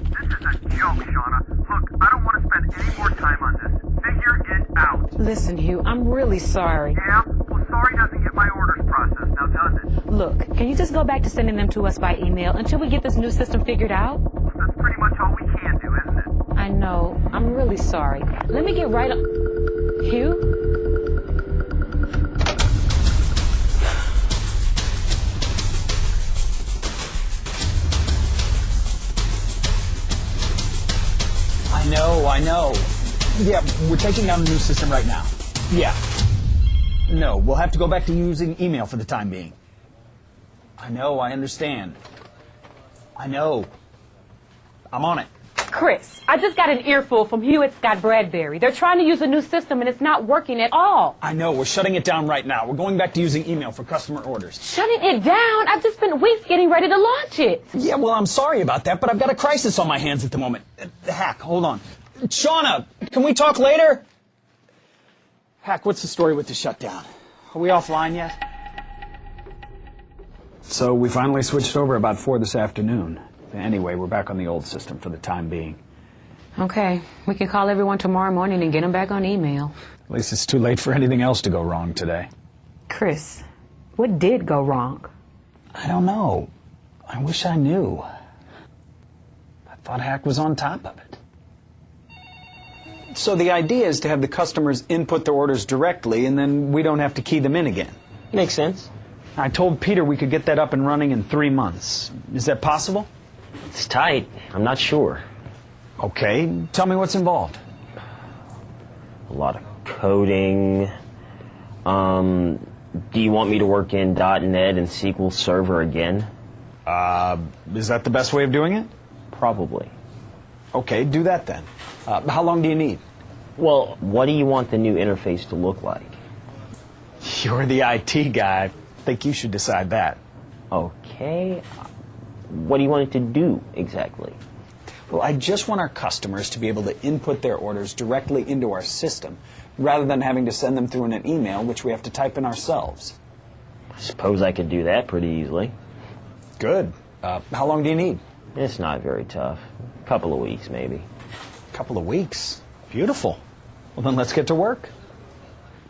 This is a joke, Shauna. Look, I don't want to spend any more time on this. Figure it out. Listen, Hugh, I'm really sorry. Yeah? Well, sorry doesn't get my orders processed, now does it? Look, can you just go back to sending them to us by email until we get this new system figured out? That's pretty much all we can do, isn't it? I know. I'm really sorry. Let me get right on... Hugh? I know. Yeah, we're taking down the new system right now. Yeah. No, we'll have to go back to using email for the time being. I know, I understand. I know. I'm on it. Chris, I just got an earful from Hewitt Scott Bradbury. They're trying to use a new system and it's not working at all. I know, we're shutting it down right now. We're going back to using email for customer orders. Shutting it down? I've just spent weeks getting ready to launch it. Yeah, well, I'm sorry about that, but I've got a crisis on my hands at the moment. Hack, hold on. Shauna, can we talk later? Hack, what's the story with the shutdown? Are we offline yet? So we finally switched over about 4 this afternoon. Anyway, we're back on the old system for the time being. Okay, we can call everyone tomorrow morning and get them back on email. At least it's too late for anything else to go wrong today. Chris, what did go wrong? I don't know. I wish I knew. I thought Hack was on top of it. So the idea is to have the customers input their orders directly, and then we don't have to key them in again. Makes sense. I told Peter we could get that up and running in 3 months. Is that possible? It's tight. I'm not sure. Okay, tell me what's involved. A lot of coding. Do you want me to work in .NET and SQL Server again? Is that the best way of doing it? Probably. Okay, do that then. How long do you need? Well, what do you want the new interface to look like? You're the IT guy. I think you should decide that. Okay. What do you want it to do exactly? Well, I just want our customers to be able to input their orders directly into our system, rather than having to send them through in an email, which we have to type in ourselves. I suppose I could do that pretty easily. Good. How long do you need? It's not very tough. A couple of weeks, maybe. A couple of weeks? Beautiful. Well, then let's get to work.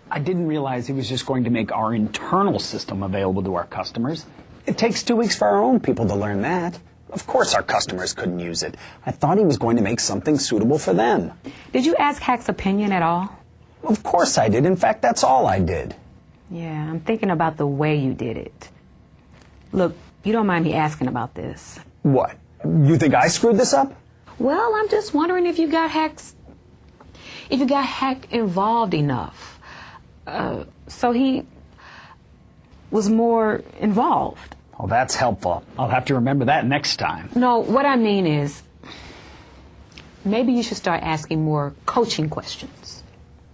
I didn't realize he was just going to make our internal system available to our customers. It takes 2 weeks for our own people to learn that. Of course our customers couldn't use it. I thought he was going to make something suitable for them. Did you ask Hack's opinion at all? Of course I did. In fact, that's all I did. Yeah, I'm thinking about the way you did it. Look, you don't mind me asking about this. What? You think I screwed this up? Well, I'm just wondering if you got Hack involved enough. So he was more involved. Oh, that's helpful. I'll have to remember that next time. No, what I mean is, maybe you should start asking more coaching questions.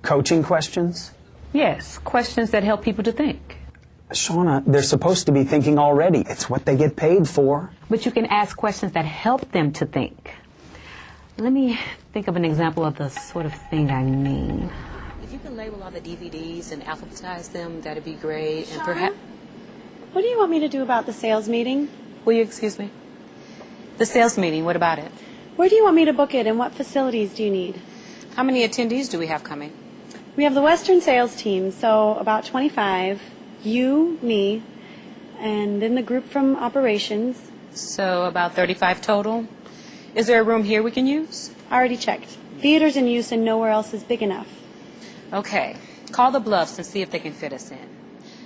Coaching questions? Yes, questions that help people to think. Shauna, they're supposed to be thinking already. It's what they get paid for. But you can ask questions that help them to think. Let me think of an example of the sort of thing I mean. If you can label all the DVDs and alphabetize them, that'd be great. And perhaps... What do you want me to do about the sales meeting? Will you excuse me? The sales meeting, what about it? Where do you want me to book it, and what facilities do you need? How many attendees do we have coming? We have the Western sales team, so about 25. You, me, and then the group from operations. So about 35 total. Is there a room here we can use? I already checked. Theater's in use and nowhere else is big enough. Okay. Call the Bluffs and see if they can fit us in.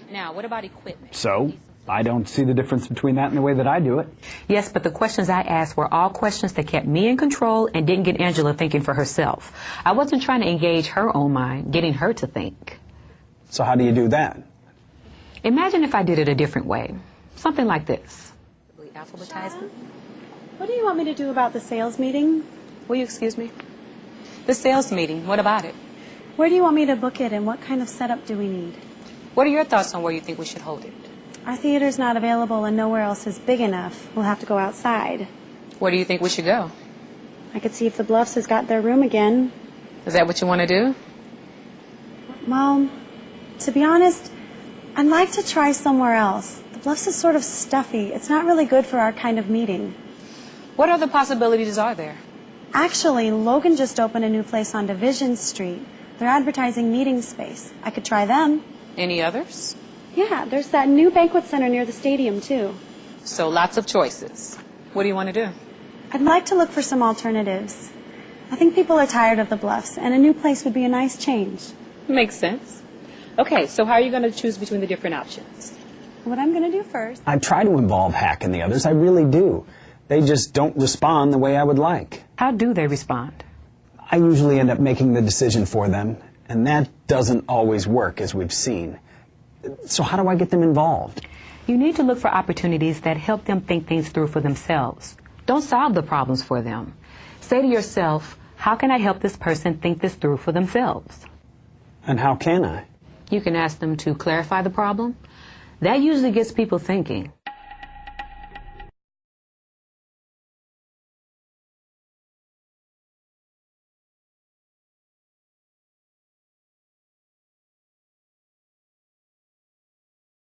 Now, what about equipment? So, I don't see the difference between that and the way that I do it. Yes, but the questions I asked were all questions that kept me in control and didn't get Angela thinking for herself. I wasn't trying to engage her own mind, getting her to think. So how do you do that? Imagine if I did it a different way. Something like this. Shauna, what do you want me to do about the sales meeting? Will you excuse me? The sales meeting, what about it? Where do you want me to book it, and what kind of setup do we need? What are your thoughts on where you think we should hold it? Our theater's not available and nowhere else is big enough. We'll have to go outside. Where do you think we should go? I could see if the Bluffs has got their room again. Is that what you want to do? Well, to be honest, I'd like to try somewhere else. The Bluffs is sort of stuffy. It's not really good for our kind of meeting. What other possibilities are there? Actually, Logan just opened a new place on Division Street. They're advertising meeting space. I could try them. Any others? Yeah, there's that new banquet center near the stadium, too. So lots of choices. What do you want to do? I'd like to look for some alternatives. I think people are tired of the Bluffs, and a new place would be a nice change. Makes sense. Okay, so how are you going to choose between the different options? What I'm going to do first... I try to involve Hack and the others, I really do. They just don't respond the way I would like. How do they respond? I usually end up making the decision for them, and that doesn't always work, as we've seen. So how do I get them involved? You need to look for opportunities that help them think things through for themselves. Don't solve the problems for them. Say to yourself, how can I help this person think this through for themselves? And how can I? You can ask them to clarify the problem. That usually gets people thinking.